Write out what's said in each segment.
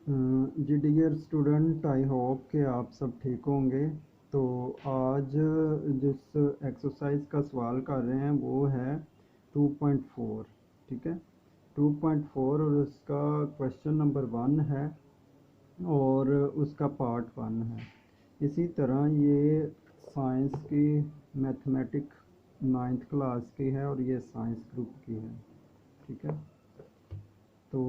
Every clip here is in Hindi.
Ji dear student, I hope कि आप सब ठीक होंगे। तो आज जिस एक्सरसाइज का सवाल कर रहे हैं वो है 2.4। ठीक है, 2.4 और उसका क्वेश्चन नंबर 1 है और उसका पार्ट 1 है। इसी तरह ये साइंस की मैथमेटिक 9th क्लास की है और ये साइंस ग्रुप की है। ठीक है, तो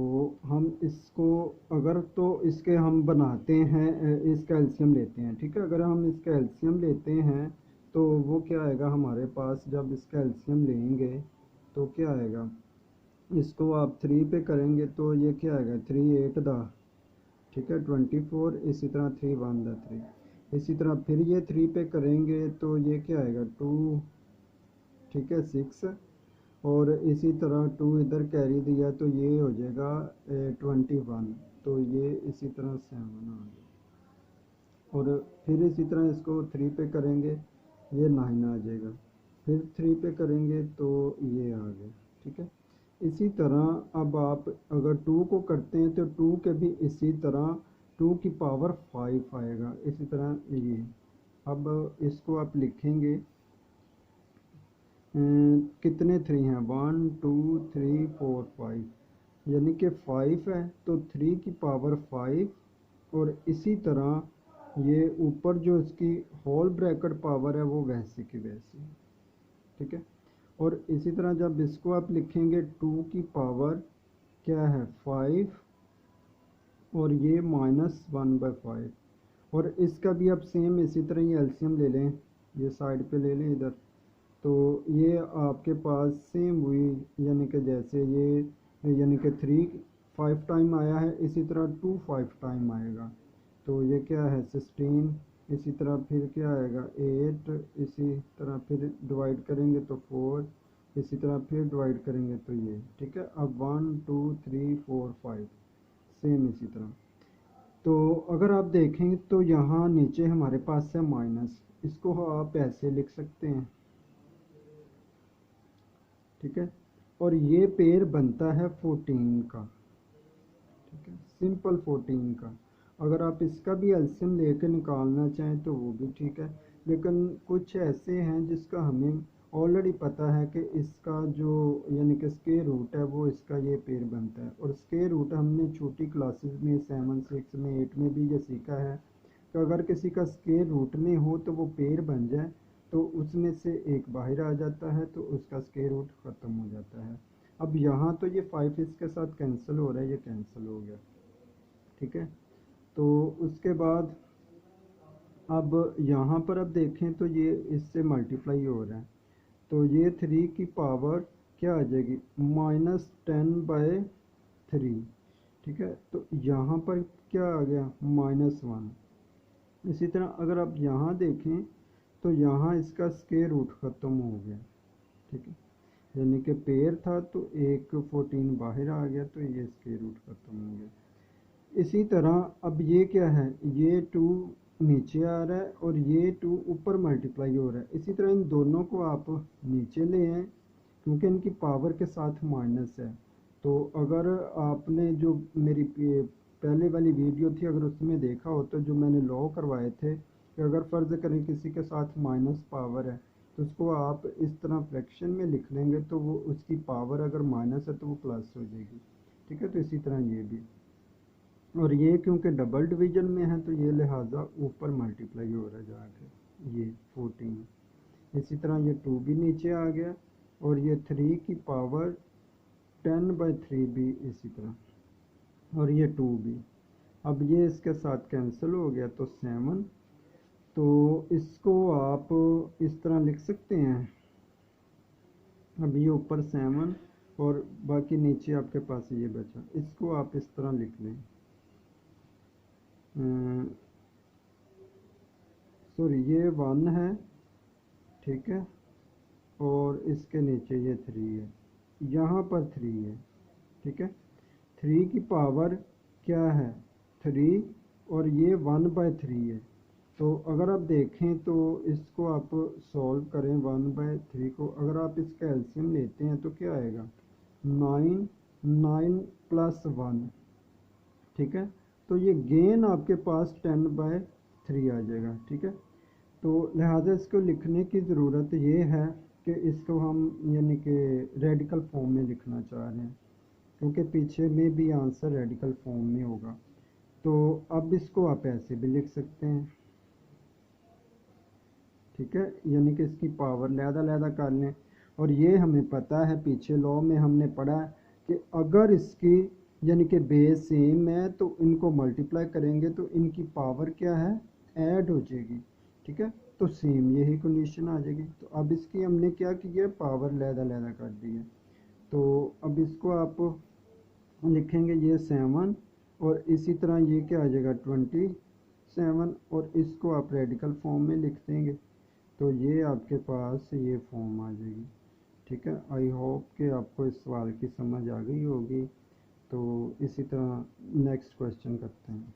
हम इसको अगर तो इसके हम बनाते हैं, इसका एलसीएम लेते हैं। ठीक है, अगर हम इसका एलसीएम लेते हैं तो वो क्या आएगा हमारे पास, जब इसका एलसीएम लेंगे तो क्या आएगा, इसको आप 3 पे करेंगे तो ये क्या आएगा, 3 8 दा, ठीक है 24। इसी तरह 3 1 दा 3। इसी तरह फिर ये 3 पे करेंगे तो ये क्या आएगा 2, ठीक है 6। और इसी तरह 2 इधर कैरी दिया तो ये हो जाएगा 21। तो ये इसी तरह 7 आ गया। और फिर इसी तरह इसको 3 पे करेंगे, ये 9 आ जाएगा। फिर 3 पे करेंगे तो ये आ गया। ठीक है, इसी तरह अब आप अगर 2 को करते हैं तो 2 के भी इसी तरह 2 की पावर 5 आएगा। इसी तरह ये, अब इसको आप लिखेंगे, कितने 3 हैं, 1 2 3 4 5, यानी कि 5 है तो 3 की पावर 5। और इसी तरह ये ऊपर जो इसकी होल ब्रैकेट पावर है वो वैसे की वैसी। ठीक है, और इसी तरह जब इसको आप लिखेंगे 2 की पावर क्या है 5 और ये -1/5। और इसका भी आप सेम इसी तरह ही एलसीएम ले लें, ये साइड पे ले लें इधर। तो ये आपके पास सेम हुई, यानी कि जैसे ये यानी कि 3 5 टाइम आया है, इसी तरह 2 5 टाइम आएगा। तो ये क्या है 16। इसी तरह फिर क्या आएगा 8। इसी तरह फिर डिवाइड करेंगे तो 4। इसी तरह फिर डिवाइड करेंगे तो ये। ठीक है, अब 1 2 3 4 5 सेम इसी तरह। तो अगर आप देखें तो यहाँ नीचे हमारे पास है माइनस, इसको आप ऐसे लिख सकते हैं। ठीक है, और ये पेयर बनता है 14 का। ठीक है, सिंपल 14 का। अगर आप इसका भी एलसीएम लेकर निकालना चाहें तो वो भी ठीक है, लेकिन कुछ ऐसे हैं जिसका हमें ऑलरेडी पता है कि इसका जो यानी कि स्क्वायर रूट है वो इसका ये पेयर बनता है। और स्क्वायर रूट हमने छोटी क्लासेस में 7 6 में 8 में भी ये सीखा है कि अगर किसी का स्क्वायर रूट में हो तो वो पेयर बन जाए तो उसमें से एक बाहर आ जाता है तो उसका स्क्वायर रूट ख़त्म हो जाता है। अब यहाँ तो ये 5 इसके साथ कैंसिल हो रहा है, ये कैंसिल हो गया। ठीक है, तो उसके बाद अब यहाँ पर अब देखें तो ये इससे मल्टीप्लाई हो रहा है तो ये 3 की पावर क्या आ जाएगी -10/3। ठीक है, तो यहाँ पर क्या आ गया -1। इसी तरह अगर आप यहाँ देखें तो यहाँ इसका स्क्वायर रूट ख़त्म हो गया। ठीक है, यानी कि पेयर था तो एक 14 बाहर आ गया तो ये स्क्वायर रूट ख़त्म हो गया। इसी तरह अब ये क्या है, ये 2 नीचे आ रहा है और ये 2 ऊपर मल्टीप्लाई हो रहा है। इसी तरह इन दोनों को आप नीचे ले आएँ क्योंकि इनकी पावर के साथ माइनस है। तो अगर आपने जो मेरी पहले वाली वीडियो थी अगर उसमें देखा हो तो जो मैंने लॉ करवाए थे कि अगर फ़र्ज़ करें किसी के साथ माइनस पावर है तो उसको आप इस तरह फ्रैक्शन में लिख लेंगे तो वो उसकी पावर अगर माइनस है तो वो प्लस हो जाएगी। ठीक है, तो इसी तरह ये भी। और ये क्योंकि डबल डिवीजन में है तो ये लिहाजा ऊपर मल्टीप्लाई हो रहा है जाके ये 14। इसी तरह ये 2 भी नीचे आ गया और ये 3 की पावर 10/3 भी इसी तरह, और ये 2 भी। अब ये इसके साथ कैंसिल हो गया तो 7। तो इसको आप इस तरह लिख सकते हैं। अब ये ऊपर 7 और बाकी नीचे आपके पास ये बचा, इसको आप इस तरह लिख लें। सॉरी, ये 1 है। ठीक है, और इसके नीचे ये 3 है, यहाँ पर 3 है। ठीक है, 3 की पावर क्या है 3 और ये 1/3 है। तो अगर आप देखें तो इसको आप सॉल्व करें 1/3 को, अगर आप इसका एलसीएम लेते हैं तो क्या आएगा 9 9 + 1। ठीक है, तो ये गेन आपके पास 10/3 आ जाएगा। ठीक है, तो लिहाजा इसको लिखने की ज़रूरत ये है कि इसको हम यानी कि रेडिकल फॉर्म में लिखना चाह रहे हैं, क्योंकि पीछे में भी आंसर रेडिकल फॉर्म में होगा। तो अब इसको आप ऐसे भी लिख सकते हैं। ठीक है, यानी कि इसकी पावर लहदा कर लें। और ये हमें पता है, पीछे लॉ में हमने पढ़ा है कि अगर इसकी यानी कि बेस सेम है तो इनको मल्टीप्लाई करेंगे तो इनकी पावर क्या है, ऐड हो जाएगी। ठीक है, तो सेम यही कंडीशन आ जाएगी। तो अब इसकी हमने क्या किया, पावर लहदा कर दी है। तो अब इसको आप लिखेंगे ये 7, और इसी तरह ये क्या आ जाएगा 27, और इसको आप रेडिकल फॉर्म में लिख देंगे तो ये आपके पास ये फॉर्म आ जाएगी। ठीक है, आई होप कि आपको इस सवाल की समझ आ गई होगी। तो इसी तरह नेक्स्ट क्वेश्चन करते हैं।